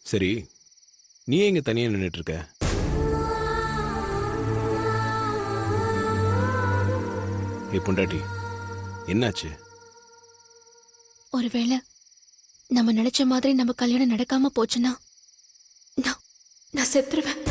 சரி, நீ எங்க தனியா நின்னுட்டு இருக்க? ஏய் பொண்டாட்டி, என்னாச்சு? ஒருவேளை நம்ம நினைச்ச மாதிரி நம்ம கல்யாணம் நடக்காம போச்சுன்னா நான் நான் செத்துருவேன்.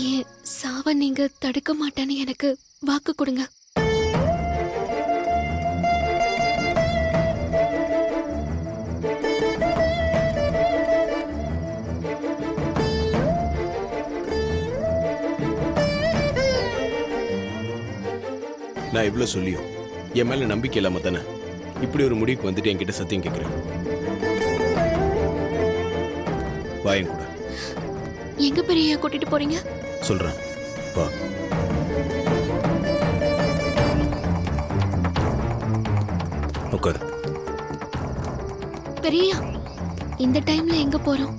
ஏன் சாவ நீங்க தடுக்க மாட்டேன்னு எனக்கு வாக்கு கொடுங்க. நான் இவ்வளவு சொல்லியும் என் மேல நம்பிக்கை இல்லாம தானே இப்படி ஒரு முடிவுக்கு வந்துட்டு என்கிட்ட சத்தியம் கேட்கிறேன். வாயன் கூட எங்க பெரிய கூட்டிட்டு போறீங்க? சொல்றேன், வா. உட்காரு. பெரியா, இந்த டைம்ல எங்க போறோம்?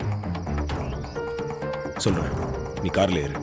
சொல்றேன், நீ கார்ல ஏறு.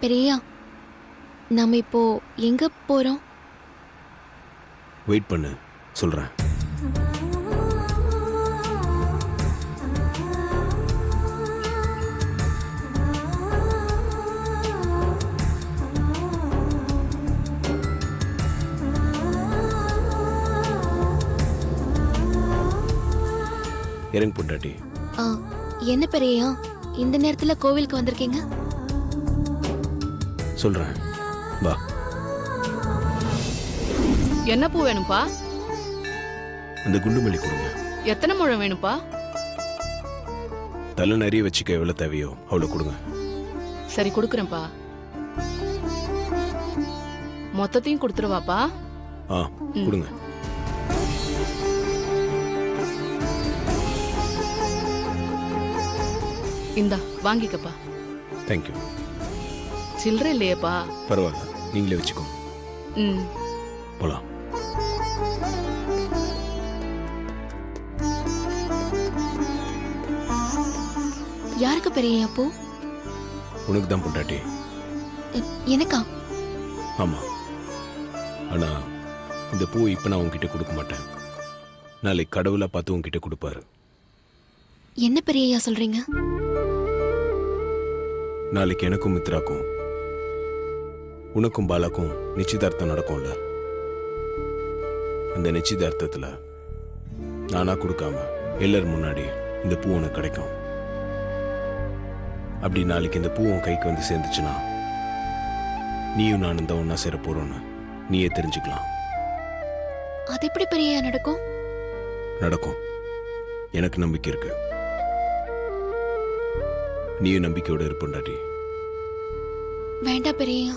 பெரியா, நாம இப்போ எங்க போறோம்? வெயிட் பண்ணு, சொல்றேன். இறங்கு பொண்டாட்டி. ஆ, என்ன பெரியா இந்த நேரத்துல கோவிலுக்கு வந்திருக்கீங்க? சொல்றேன், வா. என்ன பூ வேணும்பா? அந்த குண்டுமல்லி கொடுங்க. எத்தனை முழம் வேணும்பா? தலை நிறைய வச்சுக்க எவ்வளவு தேவையோ அவ்வளவு கொடுங்க. சரி, கொடுக்குறேன்ப்பா. மொத்தத்தையும் கொடுத்துருவாப்பா. ஆ, கொடுங்க. இந்தா வாங்கிக்கப்பா. தேங்க்யூ. சில்லறை இல்லையேப்பா? பரவாயில்ல, நீங்களே வச்சுக்கோ. ம், போலாம். யாருக்கு பெரிய பூ? உனக்கு தான் பொண்டாட்டி. எனக்கா? ஆமா. ஆனா இந்த பூ இப்ப நான் உன்கிட்ட கொடுக்க மாட்டேன். நாளைக்கு கடவுளா பார்த்து உன்கிட்ட கொடுப்பாரு. என்ன பெரியயா சொல்றீங்க? நாளைக்கு எனக்கும் மித்ராக்கும் உனக்கும் பாலாக்கும் நிச்சயதார்த்தம் நடக்கும்ல. அந்த நிச்சயதார்த்தத்துல நானா கொடுக்காம எல்லாரும் முன்னாடி இந்த பூ உனக்கு கிடைக்கும். அப்படி நாளைக்கு இந்த பூ உன் கைக்கு வந்து சேர்ந்துச்சுன்னா நீயும் நானும் தான் ஒன்னா சேர போறோம்னு நீயே தெரிஞ்சுக்கலாம். அது எப்படி பெரியயா நடக்கும்? நடக்கும். எனக்கு நம்பிக்கை இருக்கு. நீயும் நம்பிக்கையோட இருப்பண்டாட்டி. வேண்டாம் பெரியயா,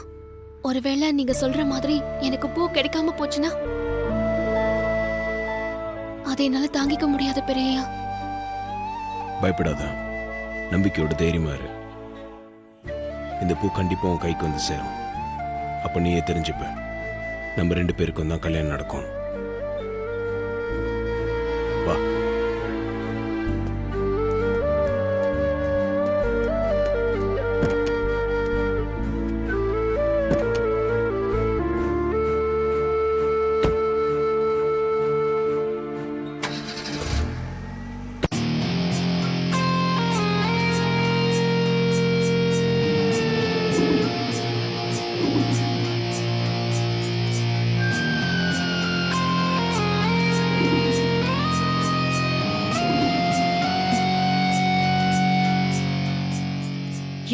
ஒருவேளை நீங்க சொல்ற மாதிரி எனக்கு பூ கிடைக்காம போச்சுன்னா அதை என்னால தாங்கிக்க முடியாது பெரியயா. பயப்படாத, நம்பிக்கையோட தைரியமா இரு. இந்த பூ கண்டிப்பா உன் கைக்கு வந்து சேரும். அப்ப நீயே தெரிஞ்சுப்ப நம்ம 2 பேருக்கும் தான் கல்யாணம் நடக்கும். வா.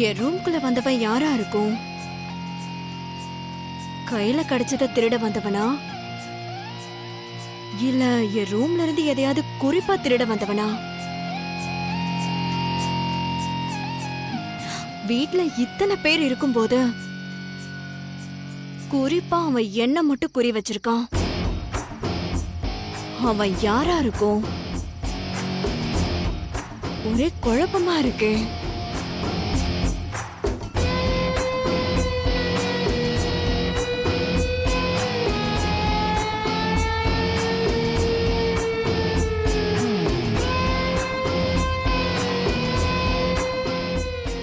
என் ரூம்குள்ள வந்தவன் யாரா இருக்கும்? கையில கிடைச்சத திருட வந்தவனா இல்ல என் ரூம்ல இருந்து எதையாவது குறிப்பா திருட வந்தவனா? வீட்ல இத்தனை பேர் இருக்கும்போது குறிப்பா அவன் என்ன மட்டும் குறி வச்சிருக்கான். அவன் யாரா இருக்கும்? ஒரே குழப்பமா இருக்கு.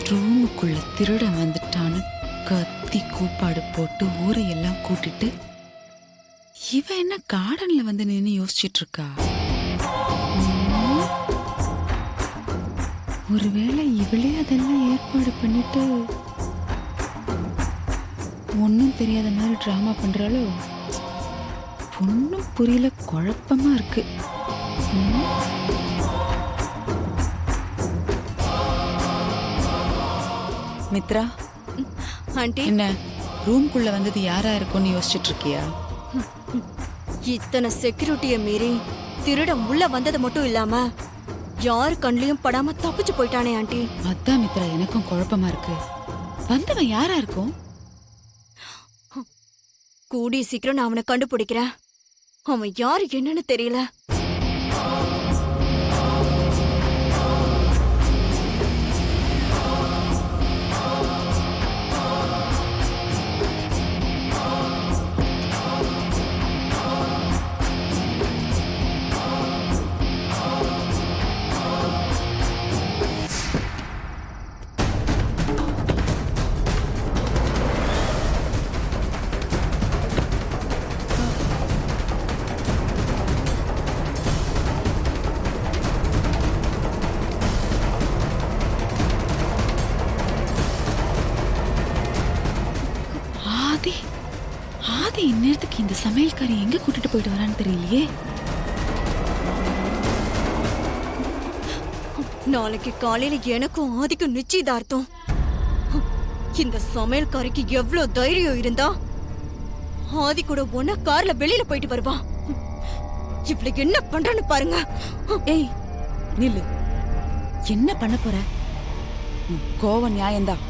ரூமுக்குள்ள திருடன் வந்துட்டான்னு கத்தி கூப்பாடு போட்டு ஊரை எல்லாம் கூட்டிட்டு இவ என்ன கார்டன்ல வந்து நின்னு யோசிச்சிட்டு இருக்கா? ஒருவேளை இவளே அதெல்லாம் ஏற்பாடு பண்ணிட்டு ஒன்னும் தெரியாத மாதிரி டிராமா பண்றாளோ? ஒன்னும் புரியல, குழப்பமா இருக்கு. மித்ரா, ஆண்டி, என்ன ரூம்குள்ள வந்தது யாரா இருக்கும்னு யோசிச்சுட்டு இருக்கியா? இத்தனை செக்யூரிட்டிய மீறி திருடன் உள்ள வந்தது மட்டும் இல்லாம யார் கண்லயும் படாம தப்பிச்சு போயிட்டானே ஆண்டி. அதான் மித்ரா, எனக்கும் குழப்பமா இருக்கு. வந்தவன் யாரா இருக்கும்? கூடி சீக்கிரம் நான் அவனை கண்டுபிடிக்கிறேன். அவன் யாரு என்னன்னு தெரியல. ஆதி ஆதி இந்நேரத்துக்கு இந்த சமையல்காரி எங்க கூட்டிட்டு போயிட்டு வரான்னு தெரியலையே. நாளைக்கு காலையில எனக்கும் ஆதிக்கும் நிச்சயதார்த்தம். இந்த சமையல்காரிக்கு எவ்வளவு தைரியம் இருந்தா ஆதி கூட ஒன்னா கார்ல வெளியில போயிட்டு வருவா. இவள என்ன பண்றன்னு பாருங்க. ஏய் நில்லு, என்ன பண்ண போற? கோவம் நியாயம்தான்,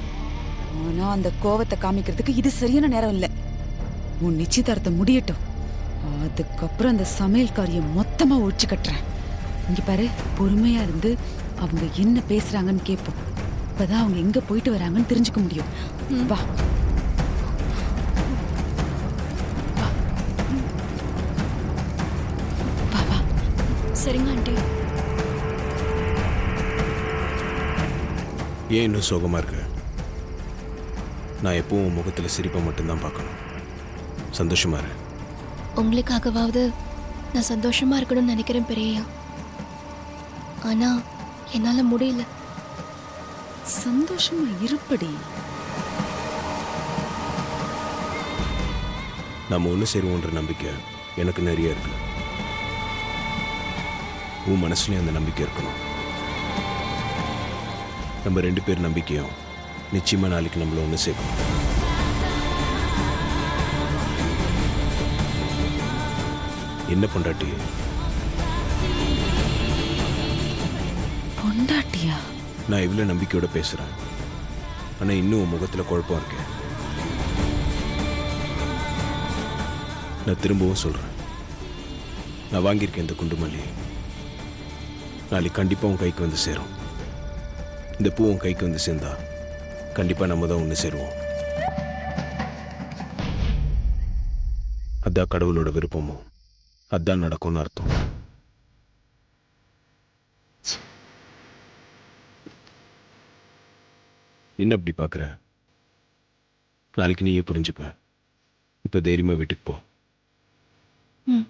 ஆனா அந்த கோவத்தை காமிக்கிறதுக்கு இது சரியான நேரம் இல்ல. உன் நிச்சயதார்த்தம் முடியட்டும், அதுக்கப்புறம் அந்த சமையல்காரிய மொத்தமா ஒழிச்சு கட்டுறேன். இங்க பாரு, பொறுமையா இருந்து அவங்க என்ன பேசுறாங்கன்னு கேட்போம். அப்பதான் அவங்க எங்க போயிட்டு வராங்கன்னு தெரிஞ்சுக்க முடியும். வா வா வா. சரிங்க ஆண்டி. ஏன் இன்னும் சோகமா இருக்கு? நான் எப்பவும் உன் முகத்துல சிரிப்பை மட்டும்தான் பார்க்கணும். சந்தோஷமா இரு. உங்களுக்காகவாவது நான் சந்தோஷமா இருக்கணும்னு நினைக்கிறேன் பெரியயா. ஆனா என்னால முடியல. சந்தோஷமா இருப்படி. நம்ம ஒன்று சேருவோன்ற நம்பிக்கை எனக்கு நிறைய இருக்கு. உன் மனசுலயும் அந்த நம்பிக்கை இருக்கணும். நம்ம 2 பேர் நம்பிக்கையும் நிச்சயமா நாளைக்கு நம்மள ஒன்று சேர்க்கணும். என்ன பொண்டாட்டி? பொண்டாட்டியா? நான் இவ்வளோ நம்பிக்கையோட பேசுறேன், ஆனா இன்னும் உன் முகத்துல குழப்பம் இருக்கு. நான் திரும்பவும் சொல்றேன், நான் வாங்கியிருக்கேன் இந்த குண்டுமல்லி நாளைக்கு கண்டிப்பா உன் கைக்கு வந்து சேரும். இந்த பூ உன் கைக்கு வந்து சேர்ந்தா கண்டிப்பா நம்ம தான் ஒன்று சேருவோம். அதான் கடவுளோட விருப்பமும் அதான் நடக்கும்னு அர்த்தம். என்ன அப்படி பார்க்குற? நாளைக்கு நீயே புரிஞ்சுப்ப. இப்போ தைரியமா வீட்டுக்கு போ. ம்.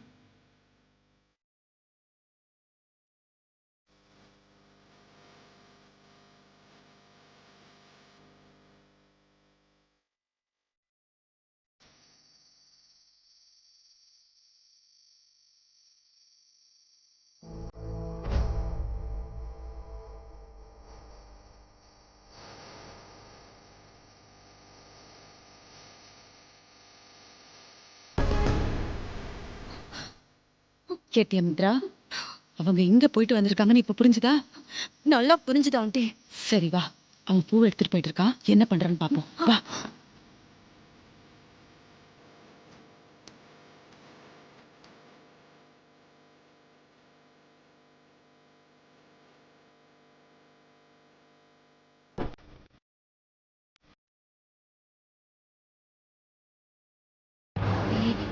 கேட்டியா மித்ரா? அவங்க இங்க போயிட்டு வந்திருக்காங்கன்னு இப்ப புரிஞ்சுதா? நல்லா புரிஞ்சுதா ஆண்டி? சரி வா, அவன் பூவை எடுத்துட்டு போயிட்டு இருக்கான், என்ன பண்றான்னு பாப்போம் வா.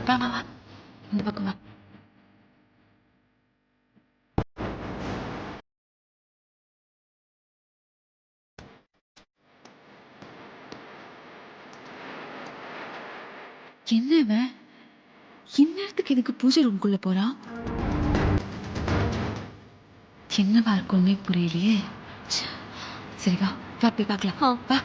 வா வா வா, இந்த பக்கம் வா. என்ன இவன் இந்நேரத்துக்கு எதுக்கு பூஜை ரூம்குள்ள போறான்? என்னவா இருக்கும்னே புரியலையே. ச்சே. சரி வா வா போய் பார்க்கலாம். வா.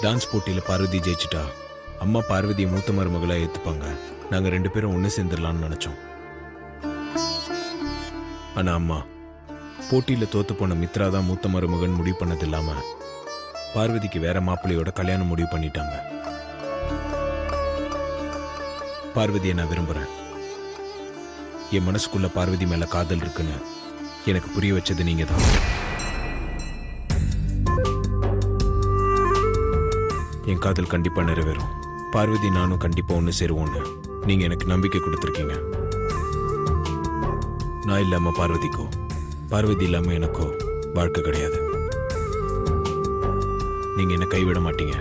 டான்ஸ் போட்டியில பார்வதி ஜெயிச்சிட்டா அம்மா பார்வதியை மூத்த மருமகளா ஏத்துப்பாங்க. நாங்க 2 பேரும் ஒண்ணு சேர்ந்துடலாம்னு நினைச்சோம். ஆனா அம்மா போட்டியில தோத்து போன மித்ரா தான் மூத்த மருமகன் முடிவு பண்ணது இல்லாம பார்வதிக்கு வேற மாப்பிள்ளையோட கல்யாணம் முடிவு பண்ணிட்டாங்க. பார்வதியை நான் விரும்புறேன். என் மனசுக்குள்ள பார்வதி மேல காதல் இருக்குன்னு எனக்கு புரிய வச்சது நீங்க தான். என் காதல் கண்டிப்பா நிறைவேறும். பார்வதி நானும் கண்டிப்பா ஒண்ணு சேருவோன்னு நீங்க எனக்கு நம்பிக்கை கொடுத்துருக்கீங்க. நான் இல்லாம பார்வதிக்கோ, பார்வதி இல்லாம எனக்கோ வாழ்க்கை கிடையாது. நீங்க என்ன கைவிட மாட்டீங்க,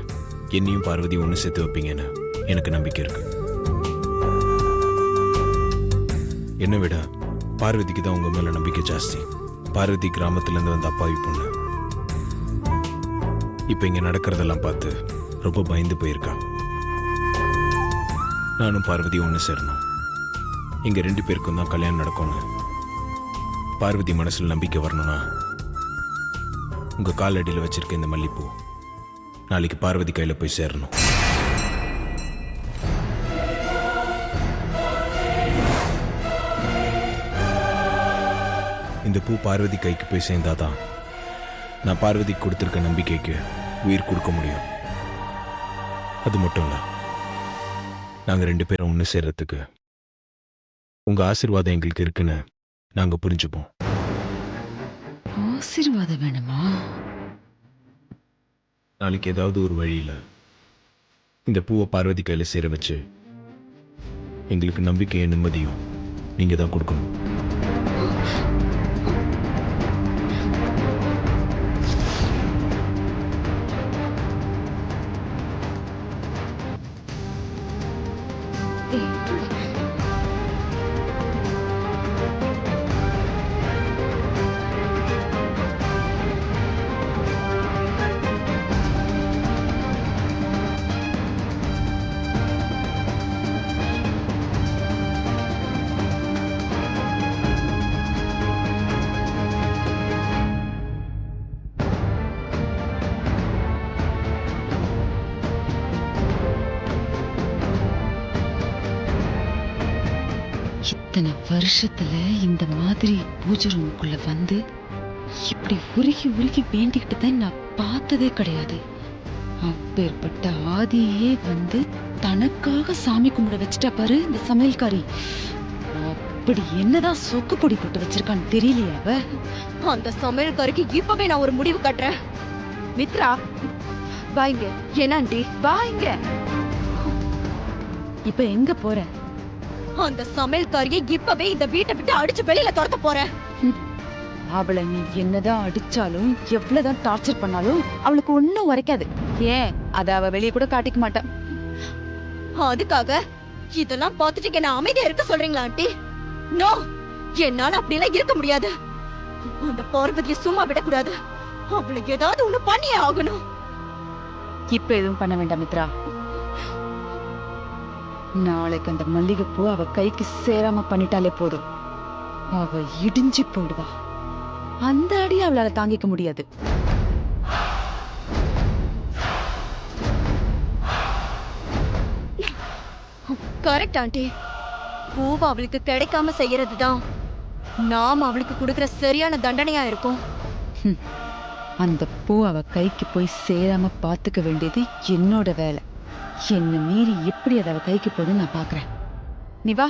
என்னையும் பார்வதி ஒண்ணு சேர்த்து வைப்பீங்கன்னு எனக்கு நம்பிக்கை இருக்கு. என்னை விட பார்வதிக்கு தான் உங்க மேல நம்பிக்கை ஜாஸ்தி. பார்வதி கிராமத்துல இருந்து வந்த அப்பாவி பொண்ணு. இப்ப இங்க நடக்கிறதெல்லாம் பார்த்து ரொம்ப பயந்து போயிருக்கா. நானும் பார்வதி ஒண்ணு சேரணும். இங்க 2 பேருக்கும் தான் கல்யாணம் நடக்கும்னு பார்வதி மனசுல நம்பிக்கை வரணும்னா உங்க காலடியில் வச்சிருக்க இந்த மல்லிப்பூ நாளைக்கு பார்வதி கையில போய் சேரணும். இந்த பூ பார்வதி கைக்கு போய் சேர்ந்தாதான் நான் பார்வதிக்கு கொடுத்திருக்க நம்பிக்கைக்கு உயிர் கொடுக்க முடியும். அது மட்டும் இல்ல, நாங்க 2 பேரும் ஒண்ணு சேர்றதுக்கு உங்க ஆசீர்வாதம் எங்களுக்கு இருக்குன்னு நாங்க புரிஞ்சுப்போம். ஆசீர்வாதம் வேணுமா? நாளைக்கு ஏதாவது ஒரு வழியில இந்த பூவை பார்வதி கையில சேர வச்சு எங்களுக்கு நம்பிக்கையும் நிம்மதியும் நீங்க தான் கொடுக்கணும். இத்தனை வருஷத்துல இந்த மாதிரி பூஜை ரூமுக்குள்ள வந்து இப்படி உருகி உருகி வேண்டிக்கிட்டு தான் நான் பார்த்ததே கிடையாது. அப்பேற்பட்ட ஆதியே வந்து தனக்காக சாமி கும்பிட வச்சுட்டா பாரு இந்த சமையல்காரி. அப்படி என்னதான் சொக்கு பொடி போட்டு வச்சிருக்கான்னு தெரியலையா அவ? அந்த சமையல்காரிக்கு இப்பவே நான் ஒரு முடிவு கட்டுறேன். மித்ரா வாங்க. என்ன ஆண்டி? வாங்க. இப்ப எங்க போற? அந்த சமையல்காரியை இப்பவே இந்த வீட்டை விட்டு அடிச்சு வெளியில துரத்த போறேன். அவளை நீ என்னதான் அடிச்சாலும் எவ்வளவுதான் டார்ச்சர் பண்ணாலும் அவளுக்கு ஒண்ணும் உரைக்காது. ஏன் அத அவ வெளியே கூட காட்டிக்க மாட்டான். அதுக்காக இதெல்லாம் பார்த்துட்டு என்ன அமைதியா இருக்க சொல்றீங்களா ஆண்டி? நோ, என்னால அப்படிலாம் இருக்க முடியாது. அந்த பார்வதியை சும்மா விடக்கூடாது. அவளை ஏதாவது ஒண்ணு பண்ணியே ஆகணும். இப்ப எதுவும் பண்ண வேண்டாம் மித்ரா. நாளைக்கு அந்த மல்லிகைப்பூ அவ கைக்கு சேராம பண்ணிட்டாலே போதும். அவ இடிஞ்சு போடுவா. அந்த அடி அவளால தாங்கிக்க முடியாது. Correct aunty. பூவை அவளுக்கு கிடைக்காம செய்யறதுதான் நாம அவளுக்கு கொடுக்கிற சரியான தண்டனையா இருக்கும். அந்த பூ அவ கைக்கு போய் சேராம பாத்துக்க வேண்டியது என்னோட வேலை. என்ன மீறி எப்படி அதை அவ கைக்கு போகுதுன்னு நான் பாக்குறேன். நீ வா.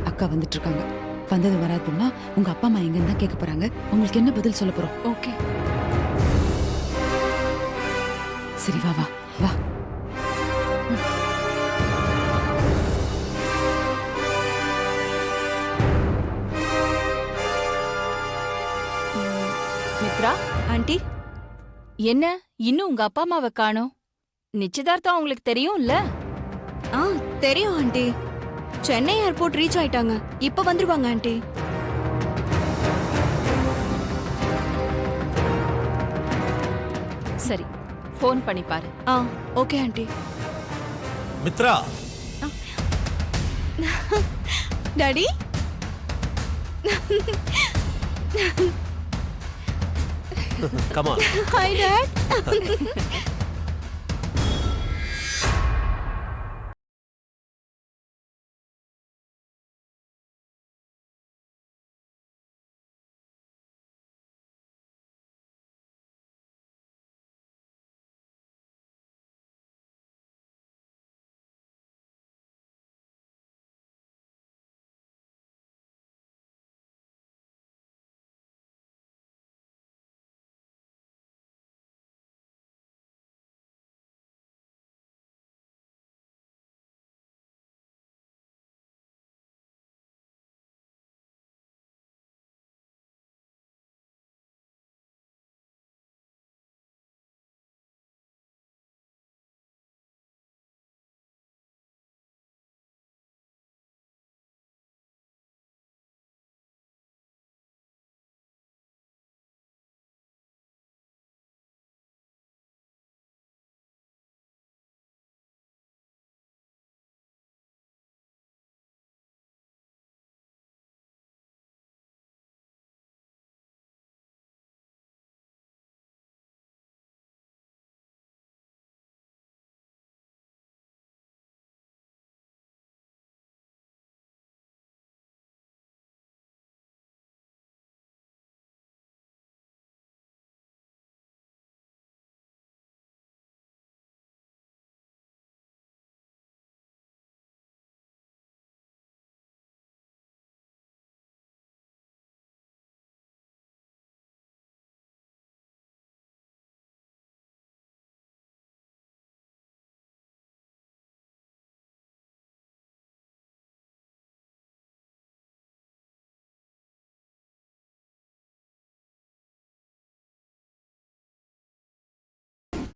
அக்கா வந்துட்டு இருக்காங்க. வந்தது வராதுன்னா உங்க அப்பா அம்மா எங்கன்னு தான் கேட்க போறாங்க. உங்களுக்கு என்ன பதில் சொல்ல போறோம்? ஓகே. சரி வா வா வா. மித்ரா, ஆண்டி, என்ன இன்னும் உங்க அப்பா அம்மாவை காணோம்? நிச்சயதார்த்தம் உங்களுக்கு தெரியும்ல? ஆ தெரியும் ஆண்டி. சென்னை ஏர்போர்ட் ரீச் ஆயிட்டாங்க. இப்ப வந்துருவாங்க ஆண்டி. சரி, ஃபோன் பண்ணி பாரு. ஆ okay aunty. Mitra, daddy, come on. Hi dot.